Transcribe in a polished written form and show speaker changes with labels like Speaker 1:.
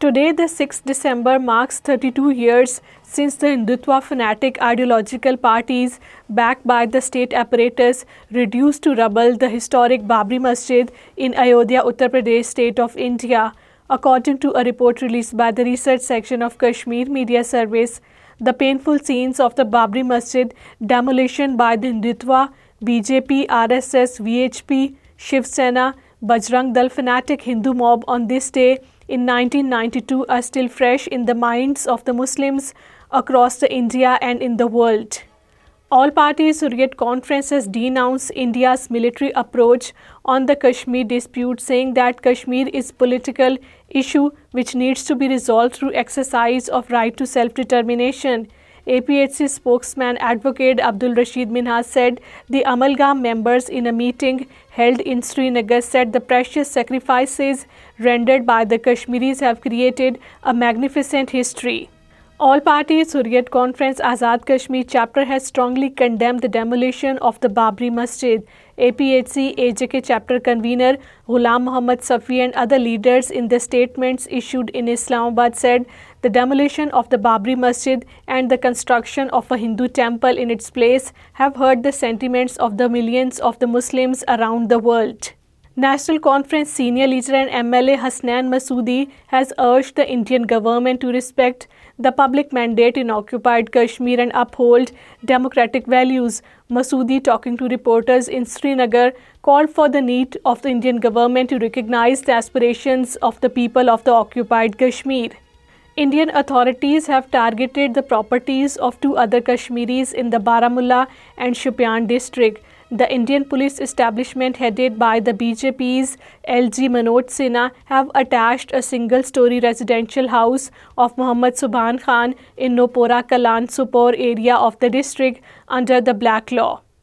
Speaker 1: Today, the 6th December, marks 32 years since the Hindutva fanatic ideological parties, backed by the state apparatus, reduced to rubble the historic Babri Masjid in Ayodhya, Uttar Pradesh, state of India. According to a report released by the research section of Kashmir Media Service, the painful scenes of the Babri Masjid demolition by the Hindutva, BJP, RSS, VHP, Shiv Sena, Bajrang Dal fanatic Hindu mob on this day in 1992 are still fresh in the minds of the Muslims across the India and in the world. All parties Hurriyat Conference has denounced India's military approach on the Kashmir dispute, saying that Kashmir is a political issue which needs to be resolved through exercise of right to self-determination. APHC spokesman Advocate Abdul Rashid Minhas said the amalgam members in a meeting held in Srinagar said the precious sacrifices rendered by the Kashmiris have created a magnificent history. All parties Hurriyat Conference Azad Kashmir chapter has strongly condemned the demolition of the Babri Masjid. APHC AJK chapter convener Ghulam Muhammad Safi and other leaders in the statements issued in Islamabad said the demolition of the Babri Masjid and the construction of a Hindu temple in its place have hurt the sentiments of the millions of the Muslims around the world. National Conference senior leader and MLA Hasnain Masoodi has urged the Indian government to respect the public mandate in occupied Kashmir and uphold democratic values. Masoodi, talking to reporters in Srinagar, called for the need of the Indian government to recognize the aspirations of the people of the occupied Kashmir. Indian authorities have targeted the properties of two other Kashmiris in the Baramulla and Shopian district. The Indian police establishment headed by the BJP's LG Manoj Sinha have attached a single-story residential house of Muhammad Subhan Khan in Nopora Kalan Supor area of the district under the black law.